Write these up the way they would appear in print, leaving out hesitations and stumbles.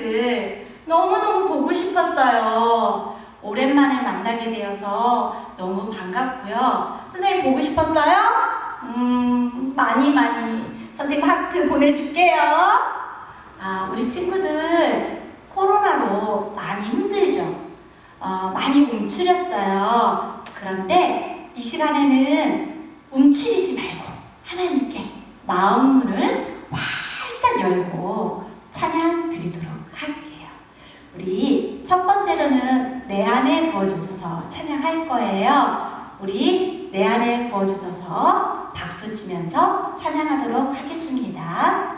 친구들 너무너무 보고 싶었어요. 오랜만에 만나게 되어서 너무 반갑고요. 선생님 보고 싶었어요? 많이 선생님 하트 보내줄게요. 우리 친구들 코로나로 많이 힘들죠? 많이 움츠렸어요. 그런데 이 시간에는 움츠리지 말고 하나님께 마음문을 활짝 열고 찬양 드리도록 할게요. 우리 첫 번째로는 내 안에 부어주소서 찬양할 거예요. 우리 내 안에 부어주소서 박수 치면서 찬양하도록 하겠습니다.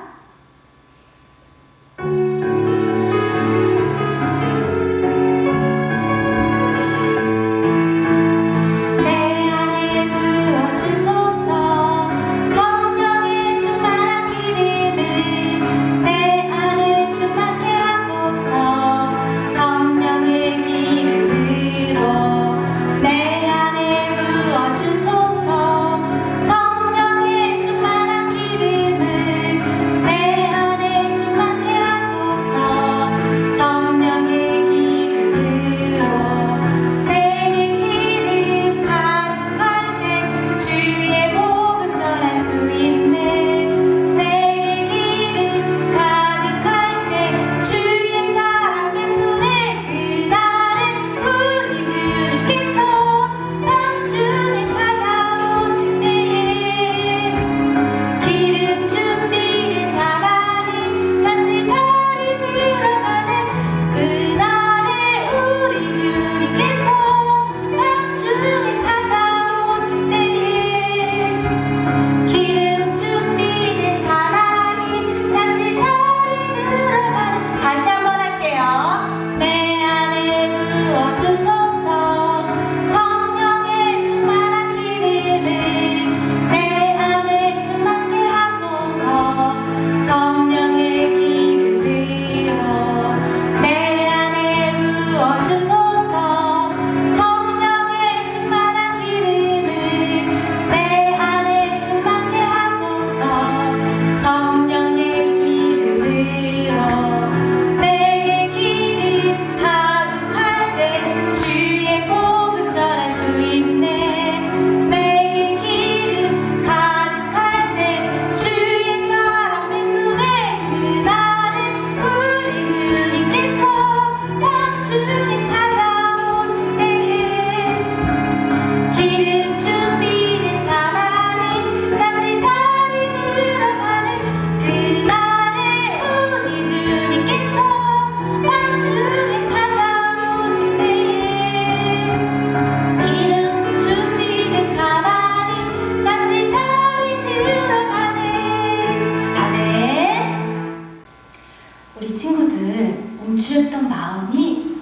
우리 친구들 움츠렸던 마음이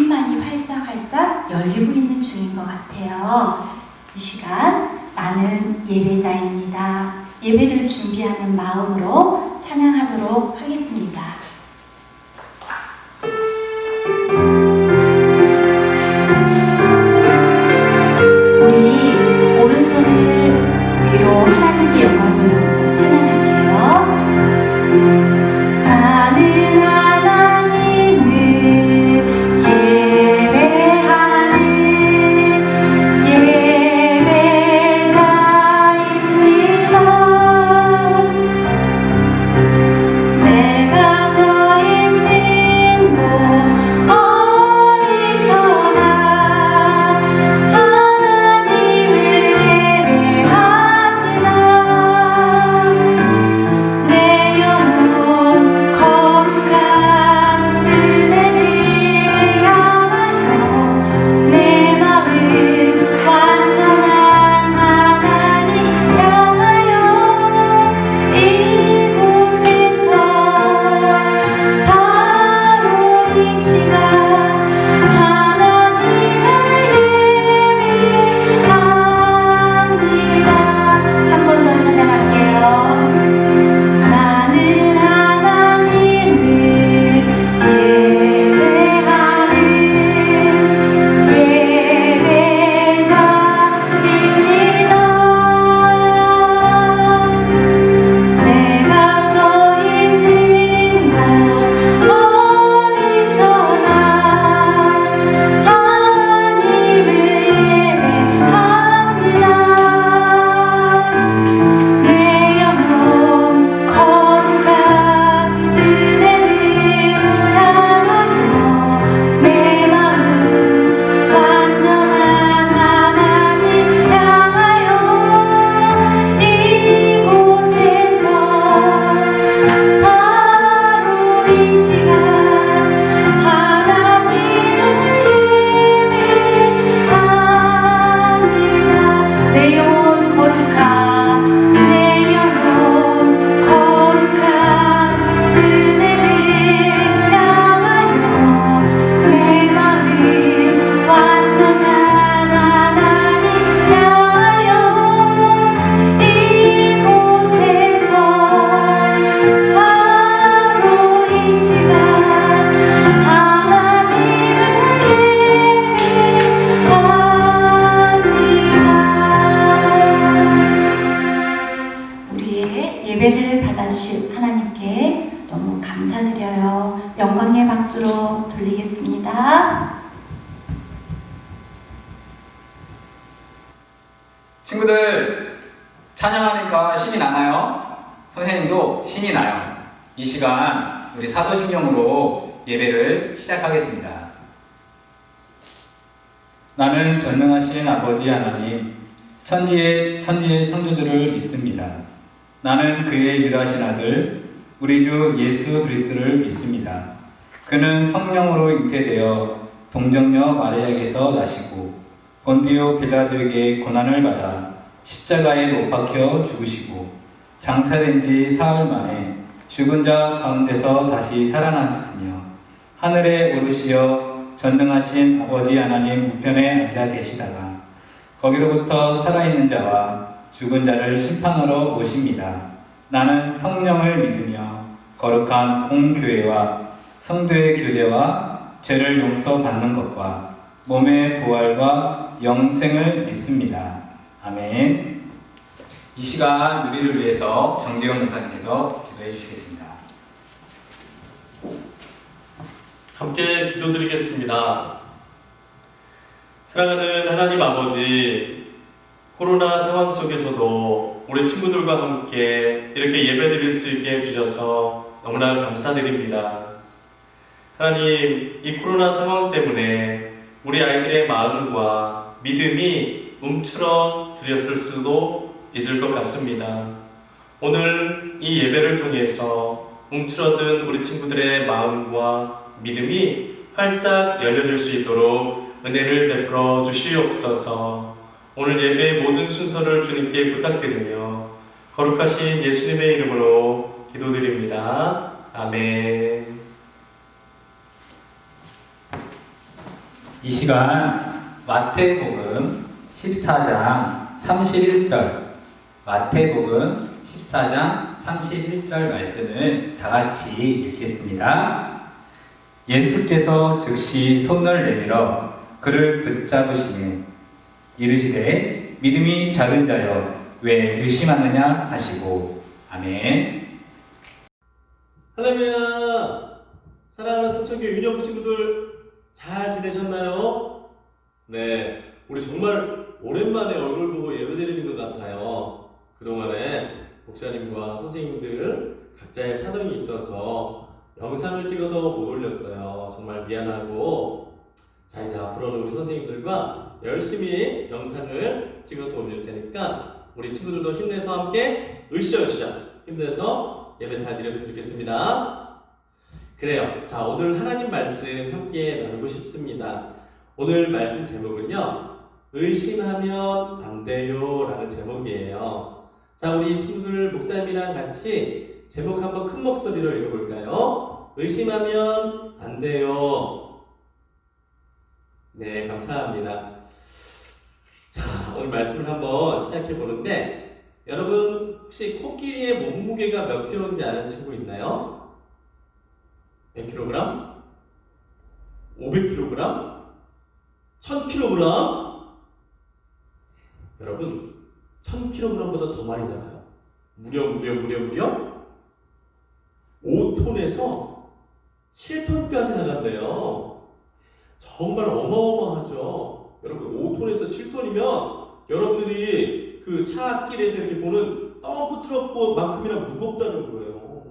많이 활짝 열리고 있는 중인 것 같아요. 이 시간 나는 예배자입니다. 예배를 준비하는 마음으로 찬양하도록 하겠습니다. 우리 오른손을 위로 하나님께 영광 돌리면서 찬양할게요. 나는 하나님을 예배하는 예배자입니다. 내가 예배를 받아주실 하나님께 너무 감사드려요. 영광의 박수로 돌리겠습니다. 친구들, 찬양하니까 힘이 나나요? 선생님도 힘이 나요. 이 시간 우리 사도신경으로 예배를 시작하겠습니다. 나는 전능하신 아버지 하나님, 천지의 창조주를 믿습니다. 나는 그의 유일하신 아들, 우리 주 예수 그리스도를 믿습니다. 그는 성령으로 잉태되어 동정녀 마리아에게서 나시고 본디오 빌라도에게 고난을 받아 십자가에 못 박혀 죽으시고 장사된 지 사흘 만에 죽은 자 가운데서 다시 살아나셨으며 하늘에 오르시어 전능하신 아버지 하나님 우편에 앉아 계시다가 거기로부터 살아있는 자와 죽은 자를 심판하러 오십니다. 나는 성령을 믿으며 거룩한 공교회와 성도의 교제와 죄를 용서받는 것과 몸의 부활과 영생을 믿습니다. 아멘. 이 시간 우리를 위해서 정재용 목사님께서 기도해 주시겠습니다. 함께 기도드리겠습니다. 사랑하는 하나님 아버지, 코로나 상황 속에서도 우리 친구들과 함께 이렇게 예배드릴 수 있게 해주셔서 너무나 감사드립니다. 하나님, 이 코로나 상황 때문에 우리 아이들의 마음과 믿음이 움츠러들었을 수도 있을 것 같습니다. 오늘 이 예배를 통해서 움츠러든 우리 친구들의 마음과 믿음이 활짝 열려질 수 있도록 은혜를 베풀어 주시옵소서. 오늘 예배의 모든 순서를 주님께 부탁드리며 거룩하신 예수님의 이름으로 기도드립니다. 아멘. 이 시간 마태복음 14장 31절, 마태복음 14장 31절 말씀을 다 같이 읽겠습니다. 예수께서 즉시 손을 내밀어 그를 붙잡으시니 이르시되 믿음이 작은 자여 왜 의심하느냐 하시고. 아멘. 할렐루야. 사랑하는 삼천교 유년부 친구들 잘 지내셨나요? 네, 우리 정말 오랜만에 얼굴 보고 예배드리는 것 같아요. 그동안에 목사님과 선생님들 각자의 사정이 있어서 영상을 찍어서 못 올렸어요. 정말 미안하고, 자, 이제 앞으로는 우리 선생님들과 열심히 영상을 찍어서 올릴 테니까 우리 친구들도 힘내서 함께 으쌰으쌰 힘내서 예배 잘 드렸으면 좋겠습니다. 그래요. 자, 오늘 하나님 말씀 함께 나누고 싶습니다. 오늘 말씀 제목은요, 의심하면 안 돼요 라는 제목이에요. 자, 우리 친구들 목사님이랑 같이 제목 한번 큰 목소리로 읽어볼까요? 의심하면 안 돼요. 네, 감사합니다. 자, 오늘 말씀을 한번 시작해 보는데, 여러분 혹시 코끼리의 몸무게가 몇 킬로인지 아는 친구 있나요? 100kg? 500kg? 1000kg? 여러분 1000kg보다 더 많이 나가요. 무려 5톤에서 7톤까지 나간대요. 정말 어마어마하죠. 여러분 5톤에서 7톤이면 여러분들이 그 차 앞길에서 이렇게 보는 덤프 트럭만큼이나 무겁다는 거예요.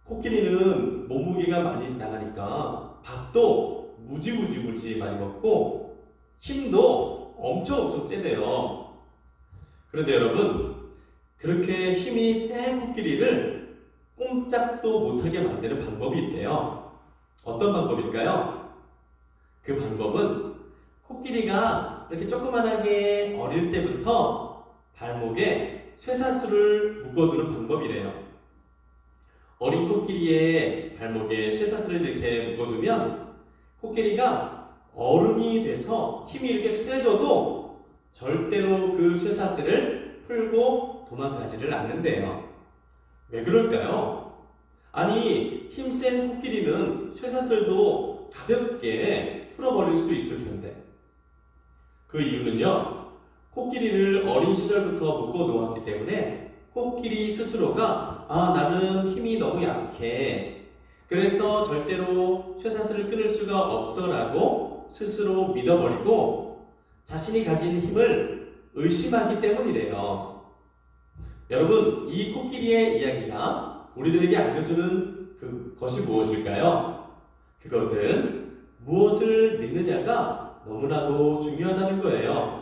코끼리는 몸무게가 많이 나가니까 밥도 무지 많이 먹고 힘도 엄청 세대요. 그런데 여러분, 그렇게 힘이 센 코끼리를 꼼짝도 못하게 만드는 방법이 있대요. 어떤 방법일까요? 그 방법은 코끼리가 이렇게 조그만하게 어릴 때부터 발목에 쇠사슬을 묶어두는 방법이래요. 어린 코끼리의 발목에 쇠사슬을 이렇게 묶어두면 코끼리가 어른이 돼서 힘이 이렇게 세져도 절대로 그 쇠사슬을 풀고 도망가지를 않는데요. 왜 그럴까요? 아니, 힘센 코끼리는 쇠사슬도 가볍게 풀어버릴 수 있을 텐데, 그 이유는요, 코끼리를 어린 시절부터 묶어 놓았기 때문에 코끼리 스스로가 나는 힘이 너무 약해. 그래서 절대로 쇠사슬을 끊을 수가 없어라고 스스로 믿어버리고 자신이 가진 힘을 의심하기 때문이래요. 여러분, 이 코끼리의 이야기가 우리들에게 알려주는 그것이 무엇일까요? 그것은 무엇을 믿느냐가 너무나도 중요하다는 거예요.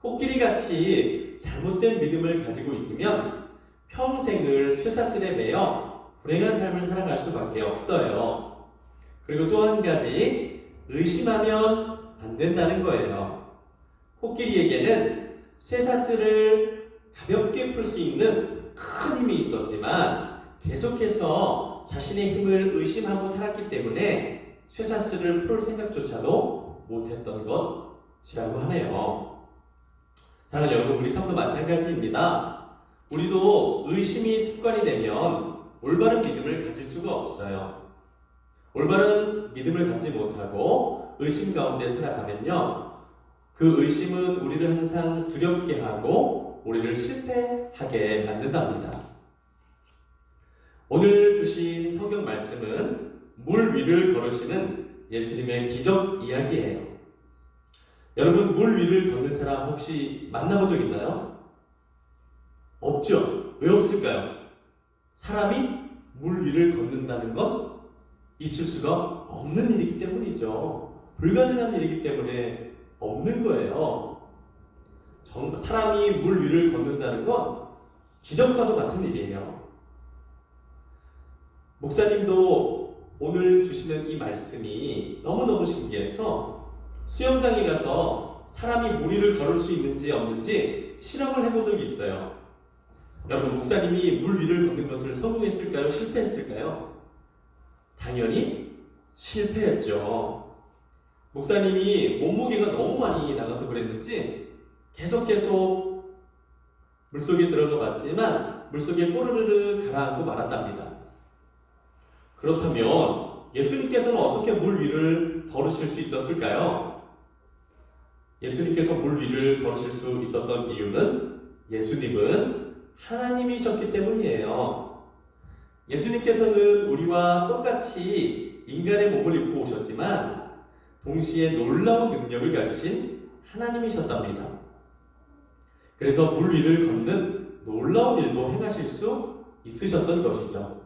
코끼리같이 잘못된 믿음을 가지고 있으면 평생을 쇠사슬에 매여 불행한 삶을 살아갈 수밖에 없어요. 그리고 또 한 가지, 의심하면 안 된다는 거예요. 코끼리에게는 쇠사슬을 가볍게 풀 수 있는 큰 힘이 있었지만 계속해서 자신의 힘을 의심하고 살았기 때문에 쇠사슬을 풀 생각조차도 못했던 것이라고 하네요. 자, 여러분, 우리 삶도 마찬가지입니다. 우리도 의심이 습관이 되면 올바른 믿음을 가질 수가 없어요. 올바른 믿음을 갖지 못하고 의심 가운데 살아가면요, 그 의심은 우리를 항상 두렵게 하고 우리를 실패하게 만든답니다. 오늘 주신 성경 말씀은 물 위를 걸으시는 예수님의 기적 이야기예요. 여러분, 물 위를 걷는 사람 혹시 만나본 적 있나요? 없죠? 왜 없을까요? 사람이 물 위를 걷는다는 건 있을 수가 없는 일이기 때문이죠. 불가능한 일이기 때문에 없는 거예요. 사람이 물 위를 걷는다는 건 기적과도 같은 일이에요. 목사님도 오늘 주시는 이 말씀이 너무너무 신기해서 수영장에 가서 사람이 물 위를 걸을 수 있는지 없는지 실험을 해본 적이 있어요. 여러분, 목사님이 물 위를 걷는 것을 성공했을까요? 실패했을까요? 당연히 실패했죠. 목사님이 몸무게가 너무 많이 나가서 그랬는지 계속 물속에 들어가 봤지만 물속에 꼬르르르 가라앉고 말았답니다. 그렇다면 예수님께서는 어떻게 물 위를 걸으실 수 있었을까요? 예수님께서 물 위를 걸으실 수 있었던 이유는 예수님은 하나님이셨기 때문이에요. 예수님께서는 우리와 똑같이 인간의 몸을 입고 오셨지만 동시에 놀라운 능력을 가지신 하나님이셨답니다. 그래서 물 위를 걷는 놀라운 일도 행하실 수 있으셨던 것이죠.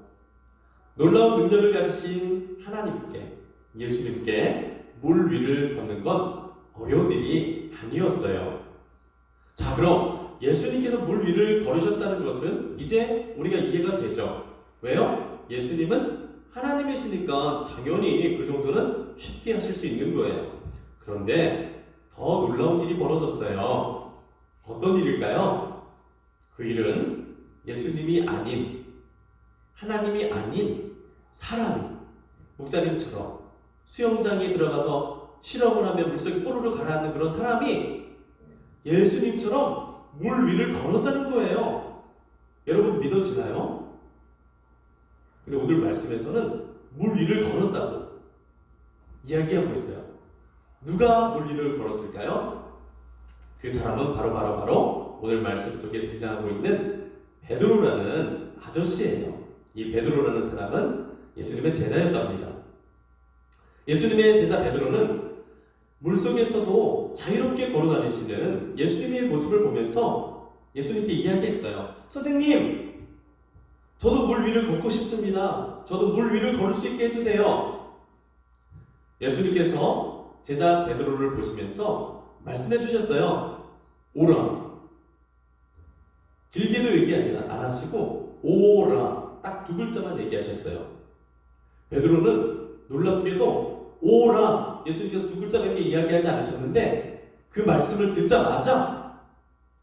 놀라운 능력을 가지신 하나님께, 예수님께 물 위를 걷는 건 어려운 일이 아니었어요. 자, 그럼 예수님께서 물 위를 걸으셨다는 것은 이제 우리가 이해가 되죠. 왜요? 예수님은 하나님이시니까 당연히 그 정도는 쉽게 하실 수 있는 거예요. 그런데 더 놀라운 일이 벌어졌어요. 어떤 일일까요? 그 일은 예수님이 아닌, 하나님이 아닌 사람이 목사님처럼 수영장에 들어가서 실험을 하면 물속에 꼬르르 가라앉는 그런 사람이 예수님처럼 물 위를 걸었다는 거예요. 여러분, 믿어지나요? 근데 오늘 말씀에서는 물 위를 걸었다고 이야기하고 있어요. 누가 물 위를 걸었을까요? 그 사람은 바로 오늘 말씀 속에 등장하고 있는 베드로라는 아저씨예요. 이 베드로라는 사람은 예수님의 제자였답니다. 예수님의 제자 베드로는 물속에서도 자유롭게 걸어다니시는 예수님의 모습을 보면서 예수님께 이야기했어요. 선생님, 저도 물 위를 걷고 싶습니다. 저도 물 위를 걸을 수 있게 해주세요. 예수님께서 제자 베드로를 보시면서 말씀해 주셨어요. 오라. 길게도 얘기 안 하시고 오라. 딱 두 글자만 얘기하셨어요. 베드로는 놀랍게도 오라. 예수님께서 두 글자밖에 이야기하지 않으셨는데 그 말씀을 듣자마자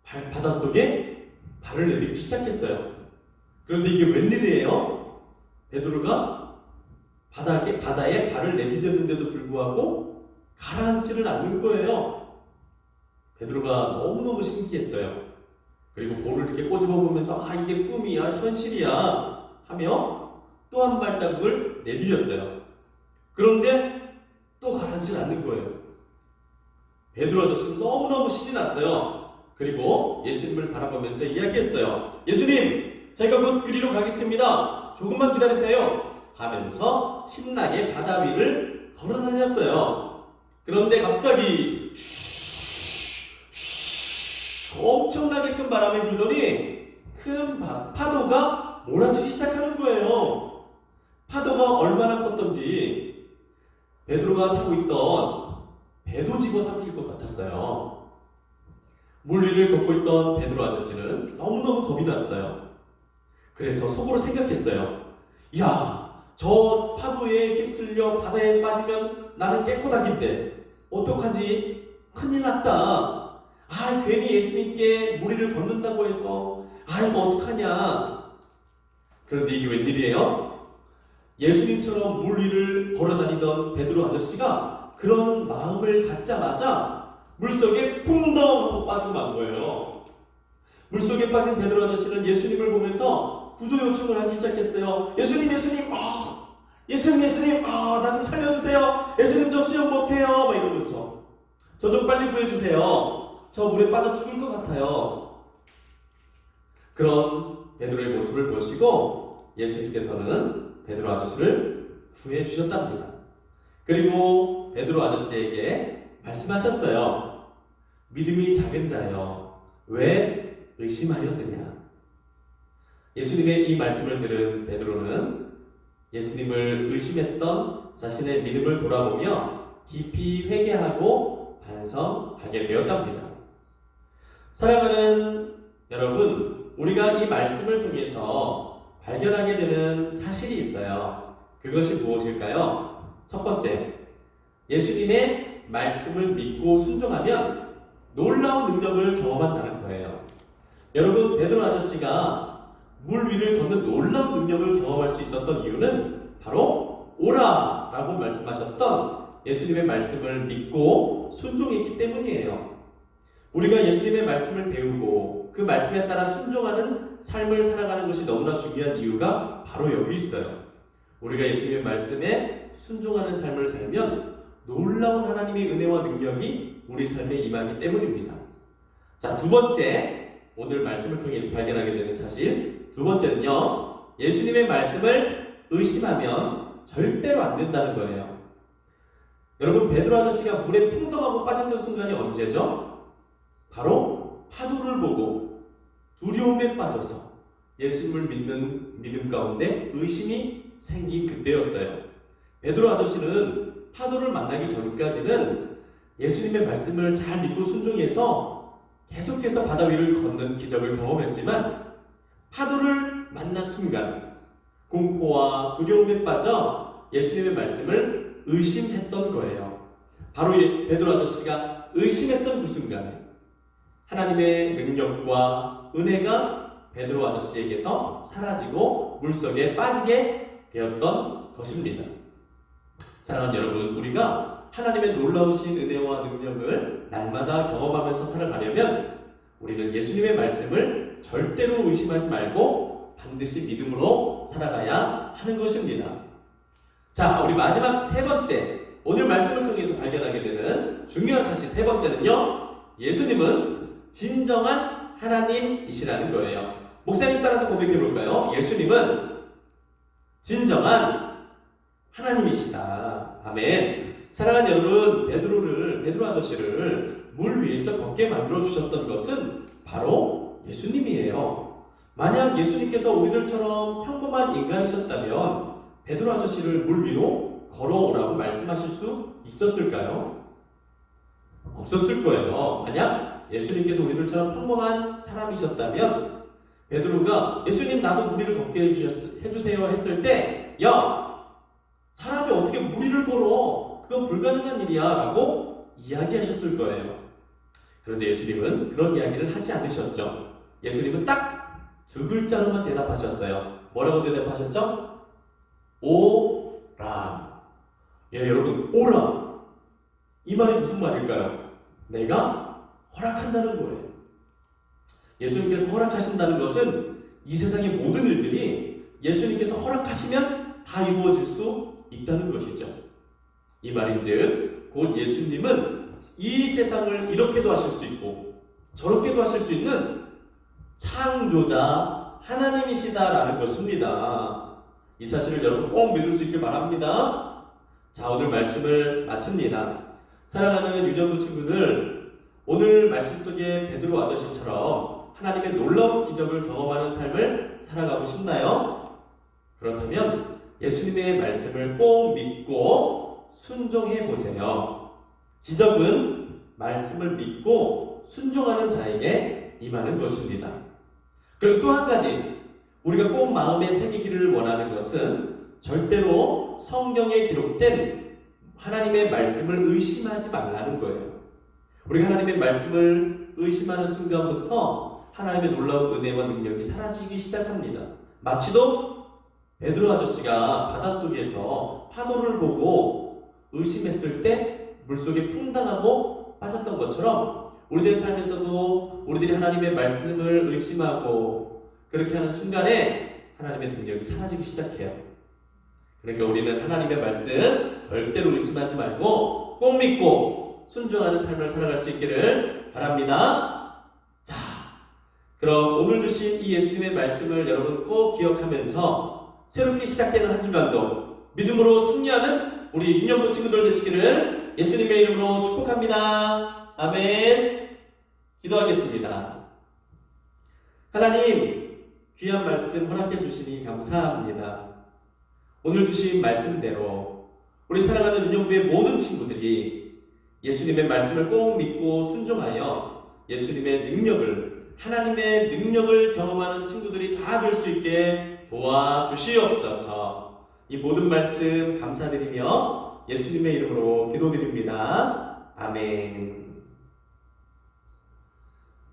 바닷속에 발을 내딛기 시작했어요. 그런데 이게 웬일이에요? 베드로가 바다에 발을 내딛었는데도 불구하고 가라앉지를 않는 거예요. 베드로가 너무너무 신기했어요. 그리고 볼을 이렇게 꼬집어 보면서 이게 꿈이야, 현실이야 하며 또 한 발자국을 내디뎠어요. 그런데 또 가라앉지 않는 거예요. 베드로 아저씨는 너무너무 신이 났어요. 그리고 예수님을 바라보면서 이야기했어요. 예수님, 제가 곧 그리로 가겠습니다. 조금만 기다리세요. 하면서 신나게 바다 위를 걸어다녔어요. 그런데 갑자기 엄청나게 큰 바람이 불더니 큰 파도가 몰아치기 시작하는 거예요. 파도가 얼마나 컸던지 베드로가 타고 있던 배도 집어삼킬 것 같았어요. 물 위를 걷고 있던 베드로 아저씨는 너무너무 겁이 났어요. 그래서 속으로 생각했어요. 야, 저 파도에 휩쓸려 바다에 빠지면 나는 깨꼬닥인데 어떡하지? 큰일 났다. 아, 괜히 예수님께 물 위를 걷는다고 해서 이거 어떡하냐. 그런데 이게 웬일이에요? 예수님처럼 물 위를 걸어다니던 베드로 아저씨가 그런 마음을 갖자마자 물속에 풍덩 하고 빠지고 만 거예요. 물속에 빠진 베드로 아저씨는 예수님을 보면서 구조 요청을 하기 시작했어요. 예수님, 나 좀 살려주세요. 예수님, 저 수영 못해요. 막 이러면서 저 좀 빨리 구해주세요. 저 물에 빠져 죽을 것 같아요. 그런 베드로의 모습을 보시고 예수님께서는 베드로 아저씨를 구해 주셨답니다. 그리고 베드로 아저씨에게 말씀하셨어요. 믿음이 작은 자여, 왜 의심하였느냐? 예수님의 이 말씀을 들은 베드로는 예수님을 의심했던 자신의 믿음을 돌아보며 깊이 회개하고 반성하게 되었답니다. 사랑하는 여러분, 우리가 이 말씀을 통해서 발견하게 되는 사실이 있어요. 그것이 무엇일까요? 첫 번째, 예수님의 말씀을 믿고 순종하면 놀라운 능력을 경험한다는 거예요. 여러분, 베드로 아저씨가 물 위를 걷는 놀라운 능력을 경험할 수 있었던 이유는 바로 오라 라고 말씀하셨던 예수님의 말씀을 믿고 순종했기 때문이에요. 우리가 예수님의 말씀을 배우고 그 말씀에 따라 순종하는 삶을 살아가는 것이 너무나 중요한 이유가 바로 여기 있어요. 우리가 예수님의 말씀에 순종하는 삶을 살면 놀라운 하나님의 은혜와 능력이 우리 삶에 임하기 때문입니다. 자, 두 번째, 오늘 말씀을 통해서 발견하게 되는 사실, 두 번째는요, 예수님의 말씀을 의심하면 절대로 안 된다는 거예요. 여러분, 베드로 아저씨가 물에 풍덩하고 빠졌던 순간이 언제죠? 바로 파도를 보고 두려움에 빠져서 예수님을 믿는 믿음 가운데 의심이 생긴 그때였어요. 베드로 아저씨는 파도를 만나기 전까지는 예수님의 말씀을 잘 믿고 순종해서 계속해서 바다 위를 걷는 기적을 경험했지만 파도를 만난 순간 공포와 두려움에 빠져 예수님의 말씀을 의심했던 거예요. 바로 베드로 아저씨가 의심했던 그 순간에 하나님의 능력과 은혜가 베드로 아저씨에게서 사라지고 물속에 빠지게 되었던 것입니다. 사랑하는 여러분, 우리가 하나님의 놀라우신 은혜와 능력을 날마다 경험하면서 살아가려면 우리는 예수님의 말씀을 절대로 의심하지 말고 반드시 믿음으로 살아가야 하는 것입니다. 자, 우리 마지막 세 번째, 오늘 말씀을 통해서 발견하게 되는 중요한 사실 세 번째는요, 예수님은 진정한 하나님이시라는 거예요. 목사님 따라서 고백해 볼까요? 예수님은 진정한 하나님이시다. 아멘. 사랑하는 여러분, 베드로 아저씨를 물 위에서 걷게 만들어 주셨던 것은 바로 예수님이에요. 만약 예수님께서 우리들처럼 평범한 인간이셨다면 베드로 아저씨를 물 위로 걸어오라고 말씀하실 수 있었을까요? 없었을 거예요. 만약 예수님께서 우리들처럼 평범한 사람이셨다면 베드로가 예수님, 나도 물 위를 걷게 해주세요 했을 때, 야, 사람이 어떻게 물 위를 걸어? 그건 불가능한 일이야 라고 이야기하셨을 거예요. 그런데 예수님은 그런 이야기를 하지 않으셨죠. 예수님은 딱 두 글자로만 대답하셨어요. 뭐라고 대답하셨죠? 오라. 예, 여러분, 오라. 이 말이 무슨 말일까요? 내가 허락한다는 거예요. 예수님께서 허락하신다는 것은 이 세상의 모든 일들이 예수님께서 허락하시면 다 이루어질 수 있다는 것이죠. 이 말인즉 곧 예수님은 이 세상을 이렇게도 하실 수 있고 저렇게도 하실 수 있는 창조자 하나님이시다라는 것입니다. 이 사실을 여러분 꼭 믿을 수 있길 바랍니다. 자, 오늘 말씀을 마칩니다. 사랑하는 유년부 친구들, 오늘 말씀 속에 베드로 아저씨처럼 하나님의 놀라운 기적을 경험하는 삶을 살아가고 싶나요? 그렇다면 예수님의 말씀을 꼭 믿고 순종해 보세요. 기적은 말씀을 믿고 순종하는 자에게 임하는 것입니다. 그리고 또 한 가지, 우리가 꼭 마음에 새기기를 원하는 것은 절대로 성경에 기록된 하나님의 말씀을 의심하지 말라는 거예요. 우리가 하나님의 말씀을 의심하는 순간부터 하나님의 놀라운 은혜와 능력이 사라지기 시작합니다. 마치도 베드로 아저씨가 바닷속에서 파도를 보고 의심했을 때 물속에 풍당하고 빠졌던 것처럼 우리들의 삶에서도 우리들이 하나님의 말씀을 의심하고 그렇게 하는 순간에 하나님의 능력이 사라지기 시작해요. 그러니까 우리는 하나님의 말씀 절대로 의심하지 말고 꼭 믿고 순종하는 삶을 살아갈 수 있기를 바랍니다. 자, 그럼 오늘 주신 이 예수님의 말씀을 여러분 꼭 기억하면서 새롭게 시작되는 한 주간도 믿음으로 승리하는 우리 유년부 친구들 되시기를 예수님의 이름으로 축복합니다. 아멘. 기도하겠습니다. 하나님, 귀한 말씀 허락해 주시니 감사합니다. 오늘 주신 말씀대로 우리 사랑하는 유년부의 모든 친구들이 예수님의 말씀을 꼭 믿고 순종하여 예수님의 능력을, 하나님의 능력을 경험하는 친구들이 다 될 수 있게 도와주시옵소서. 이 모든 말씀 감사드리며 예수님의 이름으로 기도드립니다. 아멘.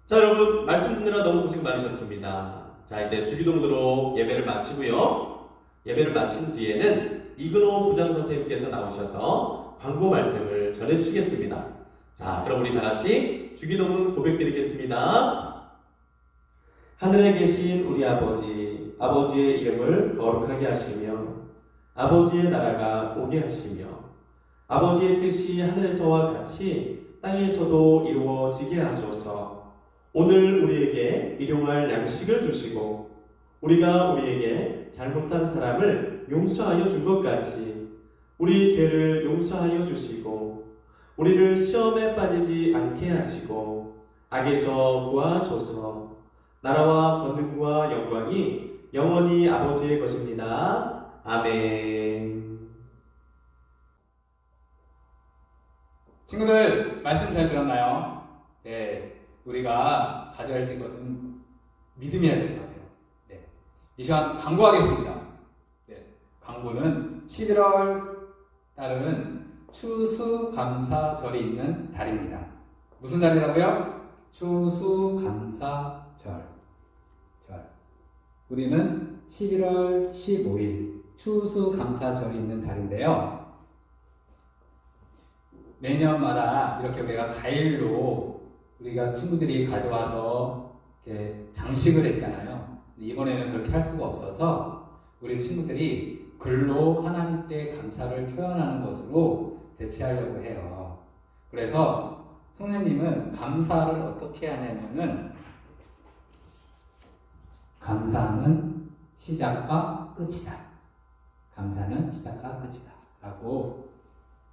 자, 여러분, 말씀 듣느라 너무 고생 많으셨습니다. 자, 이제 주기도문으로 예배를 마치고요. 예배를 마친 뒤에는 이근호 부장선생님께서 나오셔서 광고 말씀을 전해주시겠습니다. 자, 그럼 우리 다같이 주기도문 고백드리겠습니다. 하늘에 계신 우리 아버지, 아버지의 이름을 거룩하게 하시며 아버지의 나라가 오게 하시며 아버지의 뜻이 하늘에서와 같이 땅에서도 이루어지게 하소서. 오늘 우리에게 일용할 양식을 주시고 우리가 우리에게 잘못한 사람을 용서하여 준 것 같이 우리 죄를 용서하여 주시고 우리를 시험에 빠지지 않게 하시고 악에서 구하소서. 나라와 권능과 영광이 영원히 아버지의 것입니다. 아멘. 친구들, 말씀 잘 들었나요? 네, 우리가 가져야 될 것은 믿음이어야 될 것 같아요. 네, 이 시간 광고하겠습니다. 네, 광고는 11월 달은 추수감사절이 있는 달입니다. 무슨 달이라고요? 추수감사절. 우리는 11월 15일 추수감사절이 있는 달인데요. 매년마다 이렇게 우리가 과일로 우리가 친구들이 가져와서 이렇게 장식을 했잖아요. 이번에는 그렇게 할 수가 없어서 우리 친구들이 글로 하나님께 감사를 표현하는 것으로 대체하려고 해요. 그래서 선생님은 감사를 어떻게 하냐면은 감사는 시작과 끝이다. 감사는 시작과 끝이다. 라고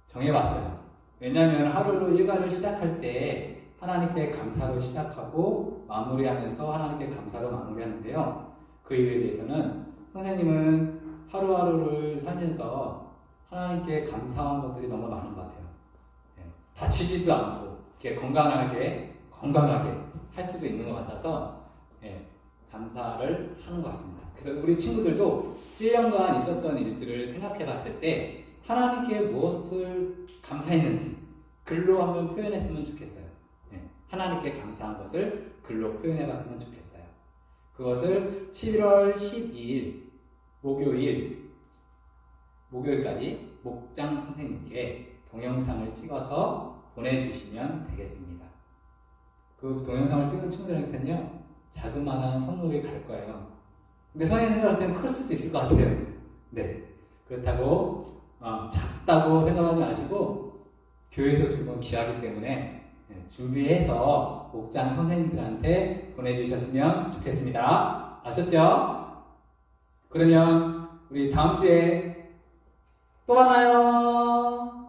정해봤어요. 왜냐하면 하루로 일과를 시작할 때 하나님께 감사로 시작하고 마무리하면서 하나님께 감사로 마무리하는데요. 그 일에 대해서는 선생님은 하루하루를 살면서 하나님께 감사한 것들이 너무 많은 것 같아요. 다치지도 않고 이렇게 건강하게 할 수도 있는 것 같아서 감사를 하는 것 같습니다. 그래서 우리 친구들도 1년간 있었던 일들을 생각해 봤을 때 하나님께 무엇을 감사했는지 글로 한번 표현했으면 좋겠어요. 하나님께 감사한 것을 글로 표현해 봤으면 좋겠어요. 그것을 11월 12일 목요일까지 목장 선생님께 동영상을 찍어서 보내주시면 되겠습니다. 그 동영상을 찍은 친구들한테는요, 자그마한 선물이 갈 거예요. 근데 선생님 생각할 때는 클 수도 있을 것 같아요. 네. 그렇다고 작다고 생각하지 마시고 교회에서 준 건 귀하기 때문에 준비해서 목장 선생님들한테 보내주셨으면 좋겠습니다. 아셨죠? 그러면 우리 다음 주에 또 만나요.